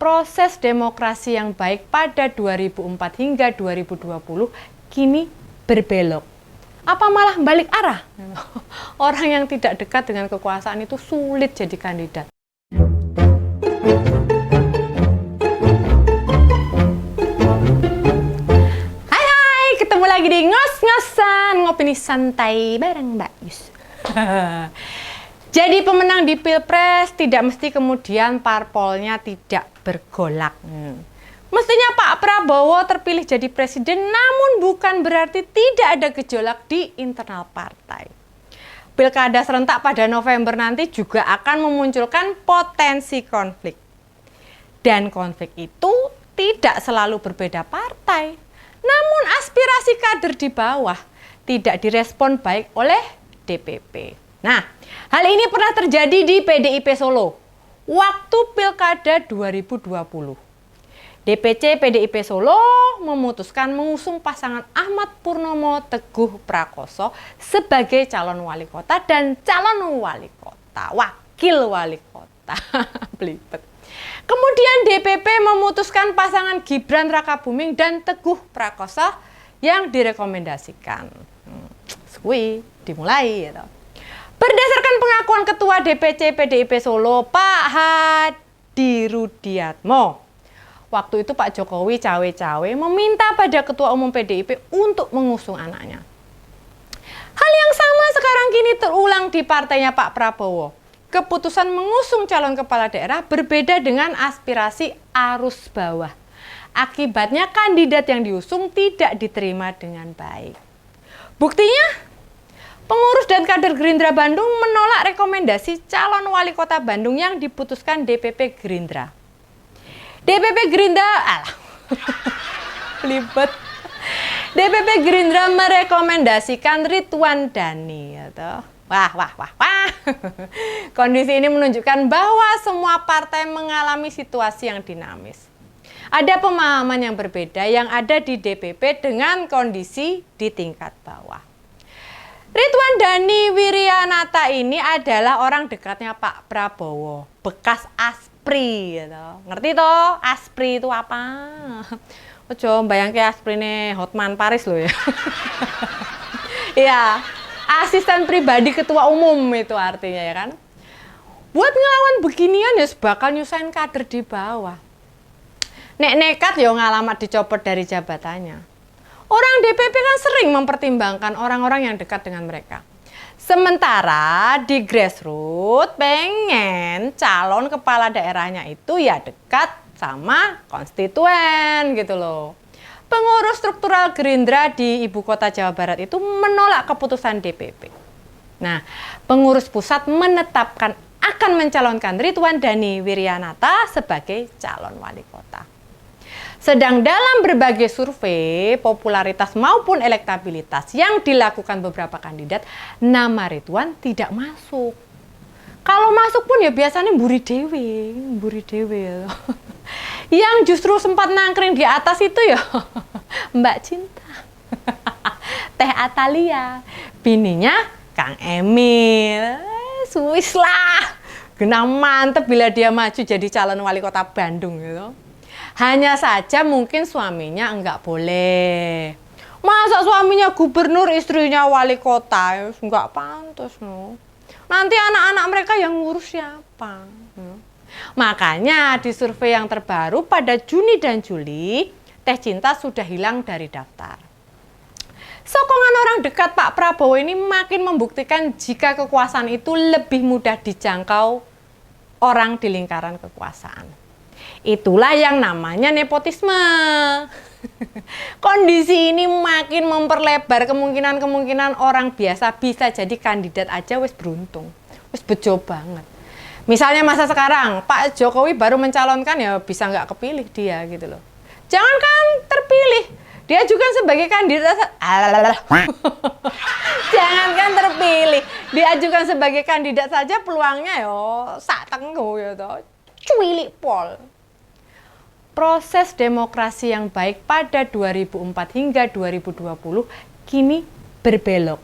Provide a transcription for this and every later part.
Proses demokrasi yang baik pada 2004 hingga 2020 kini berbelok. Apa malah balik arah? Orang yang tidak dekat dengan kekuasaan itu sulit jadi kandidat. Hai, ketemu lagi di ngos-ngosan, ngopini santai bareng Mbak Yus. Jadi pemenang di Pilpres tidak mesti kemudian parpolnya tidak bergolak. Mestinya Pak Prabowo terpilih jadi presiden, namun bukan berarti tidak ada gejolak di internal partai. Pilkada serentak pada November nanti juga akan memunculkan potensi konflik. Dan konflik itu tidak selalu berbeda partai. Namun aspirasi kader di bawah tidak direspon baik oleh DPP. Nah, hal ini pernah terjadi di PDIP Solo waktu Pilkada 2020. DPC PDIP Solo memutuskan mengusung pasangan Ahmad Purnomo Teguh Prakoso sebagai calon wali kota dan calon wali kota, wakil wali kota. Belibet. Kemudian DPP memutuskan pasangan Gibran Rakabuming dan Teguh Prakoso yang direkomendasikan. Dimulai gitu. Berdasarkan pengakuan Ketua DPC PDIP Solo, Pak Hadi Rudiatmo, waktu itu Pak Jokowi cawe-cawe meminta pada Ketua Umum PDIP untuk mengusung anaknya. Hal yang sama sekarang kini terulang di partainya Pak Prabowo. Keputusan mengusung calon kepala daerah berbeda dengan aspirasi arus bawah. Akibatnya kandidat yang diusung tidak diterima dengan baik. Buktinya, pengurus dan kader Gerindra Bandung menolak rekomendasi calon wali kota Bandung yang diputuskan DPP Gerindra. DPP Gerindra, belibet. DPP Gerindra merekomendasikan Ridwan Dhani. Wah. Kondisi ini menunjukkan bahwa semua partai mengalami situasi yang dinamis. Ada pemahaman yang berbeda yang ada di DPP dengan kondisi di tingkat bawah. Ridwan Dhani Wiryanata ini adalah orang dekatnya Pak Prabowo, bekas Aspri, gitu. Ngerti toh? Aspri itu apa? Ojo bayangke Aspri ini Hotman Paris loh ya. Iya, asisten pribadi ketua umum itu artinya ya kan. Buat ngelawan beginian ya bakal nyusahin kader di bawah. Nek nekat ya ngalamat dicopot dari jabatannya. Orang DPP kan sering mempertimbangkan orang-orang yang dekat dengan mereka. Sementara di grassroots pengen calon kepala daerahnya itu ya dekat sama konstituen gitu loh. Pengurus struktural Gerindra di ibu kota Jawa Barat itu menolak keputusan DPP. Nah, pengurus pusat menetapkan akan mencalonkan Ridwan Dhani Wiryanata sebagai calon wali kota. Sedang dalam berbagai survei, popularitas maupun elektabilitas yang dilakukan beberapa kandidat, nama Ridwan tidak masuk. Kalau masuk pun ya biasanya mburi dewe. Yang justru sempat nangkring di atas itu ya Mbak Cinta, Teh Atalia, bininya Kang Emil. Suis lah, genah mantep bila dia maju jadi calon wali kota Bandung gitu. Hanya saja mungkin suaminya enggak boleh. Masa suaminya gubernur, istrinya wali kota? Enggak pantas, no. Nanti anak-anak mereka yang ngurus siapa? Makanya di survei yang terbaru pada Juni dan Juli, Teh Cinta sudah hilang dari daftar. Sokongan orang dekat Pak Prabowo ini makin membuktikan jika kekuasaan itu lebih mudah dijangkau orang di lingkaran kekuasaan. Itulah yang namanya nepotisme. Kondisi ini makin memperlebar kemungkinan orang biasa bisa jadi kandidat aja wis beruntung. Wis bejo banget. Misalnya masa sekarang, Pak Jokowi baru mencalonkan ya bisa nggak kepilih dia gitu loh. Jangankan terpilih, dia juga sebagai kandidat. Jangankan terpilih, diajukan sebagai kandidat saja peluangnya yo sak tenggo ya toh. Cuilik pol. Proses demokrasi yang baik pada 2004 hingga 2020 kini berbelok.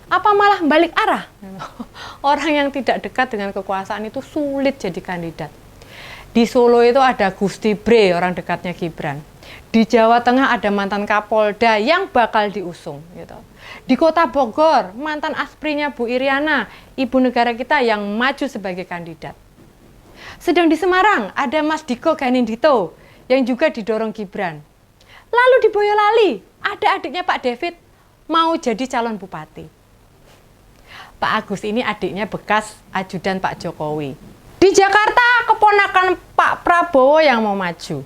Apa malah balik arah? Orang yang tidak dekat dengan kekuasaan itu sulit jadi kandidat. Di Solo itu ada Gusti Bre, orang dekatnya Gibran. Di Jawa Tengah ada mantan Kapolda yang bakal diusung. Gitu. Di Kota Bogor, mantan asprinya Bu Iriana, ibu negara kita yang maju sebagai kandidat. Sedang di Semarang ada Mas Diko Ganindito yang juga didorong Gibran. Lalu di Boyolali ada adiknya Pak David mau jadi calon bupati. Pak Agus ini adiknya bekas ajudan Pak Jokowi. Di Jakarta keponakan Pak Prabowo yang mau maju.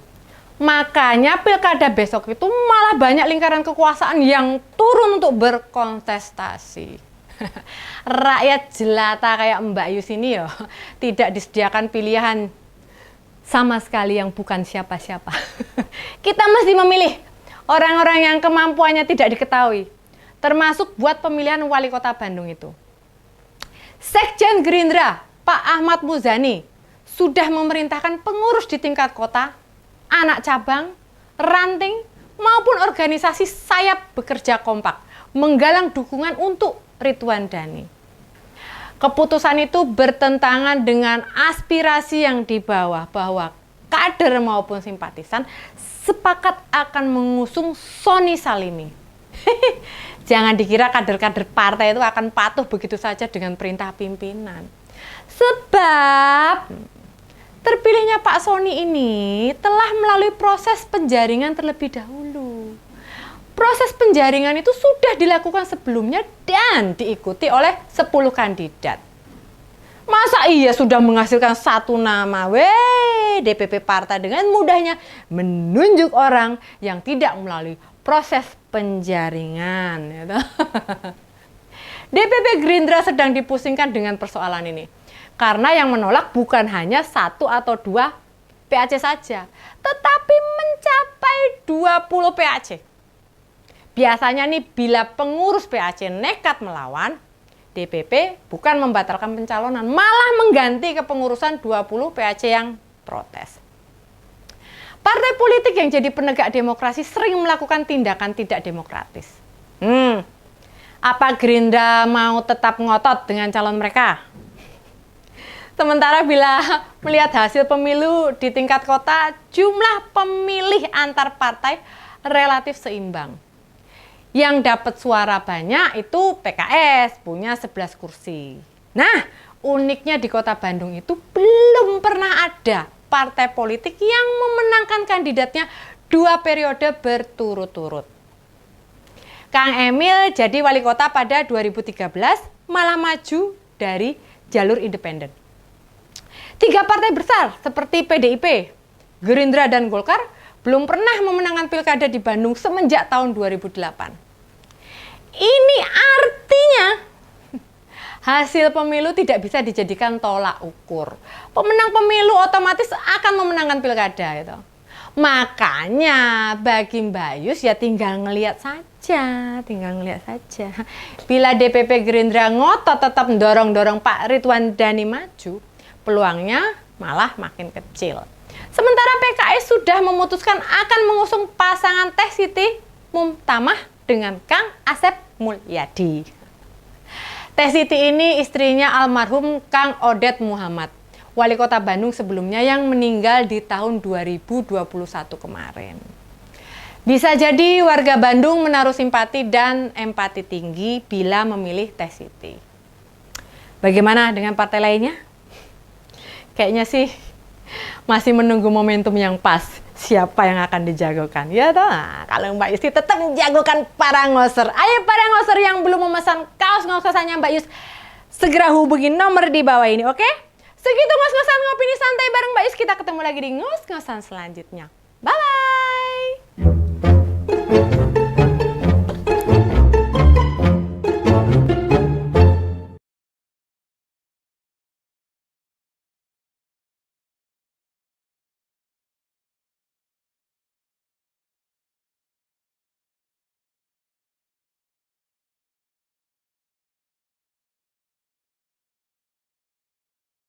Makanya pilkada besok itu malah banyak lingkaran kekuasaan yang turun untuk berkontestasi. Rakyat jelata kayak Mbak Yus ini ya tidak disediakan pilihan sama sekali yang bukan siapa-siapa. Kita mesti memilih orang-orang yang kemampuannya tidak diketahui. Termasuk buat pemilihan wali kota Bandung itu. Sekjen Gerindra, Pak Ahmad Muzani, sudah memerintahkan pengurus di tingkat kota, anak cabang, ranting, maupun organisasi sayap bekerja kompak, menggalang dukungan untuk Ridwan Dhani. Keputusan itu bertentangan dengan aspirasi yang di bawah bahwa kader maupun simpatisan sepakat akan mengusung Sony Salimi. Jangan dikira kader-kader partai itu akan patuh begitu saja dengan perintah pimpinan. Sebab terpilihnya Pak Sony ini telah melalui proses penjaringan terlebih dahulu. Proses penjaringan itu sudah dilakukan sebelumnya dan diikuti oleh 10 kandidat. Masa iya sudah menghasilkan satu nama, DPP partai dengan mudahnya menunjuk orang yang tidak melalui proses penjaringan. Gitu. DPP Gerindra sedang dipusingkan dengan persoalan ini. Karena yang menolak bukan hanya 1 atau 2 PAC saja, tetapi mencapai 20 PAC. Biasanya nih bila pengurus PAC nekat melawan, DPP bukan membatalkan pencalonan, malah mengganti kepengurusan 20 PAC yang protes. Partai politik yang jadi penegak demokrasi sering melakukan tindakan tidak demokratis. Apa Gerindra mau tetap ngotot dengan calon mereka? Sementara bila melihat hasil pemilu di tingkat kota, jumlah pemilih antar partai relatif seimbang. Yang dapat suara banyak itu PKS, punya 11 kursi. Nah, uniknya di kota Bandung itu belum pernah ada partai politik yang memenangkan kandidatnya 2 periode berturut-turut. Kang Emil jadi wali kota pada 2013 malah maju dari jalur independen. 3 partai besar seperti PDIP, Gerindra dan Golkar belum pernah memenangkan pilkada di Bandung semenjak tahun 2008. Ini artinya hasil pemilu tidak bisa dijadikan tolak ukur. Pemenang pemilu otomatis akan memenangkan pilkada itu. Makanya bagi Mbak Yus ya tinggal ngelihat saja, Bila DPP Gerindra ngotot tetap mendorong Pak Ridwan Dhani maju, peluangnya malah makin kecil. Sementara PKS sudah memutuskan akan mengusung pasangan Teh Siti Mumtamah dengan Kang Asep Mulyadi. Teh Siti ini istrinya almarhum Kang Odet Muhammad, wali kota Bandung sebelumnya yang meninggal di tahun 2021 kemarin. Bisa jadi warga Bandung menaruh simpati dan empati tinggi bila memilih Teh Siti. Bagaimana dengan partai lainnya? Kayaknya sih masih menunggu momentum yang pas. Siapa yang akan dijagokan? Ya toh, kalau Mbak Yus tetap menjagokan para ngoser. Ayo para ngoser yang belum memesan kaos ngos-ngosannya Mbak Yus, segera hubungi nomor di bawah ini, oke? Segitu ngos-ngosan ngopini santai bareng Mbak Yus. Kita ketemu lagi di ngos-ngosan selanjutnya. Bye-bye!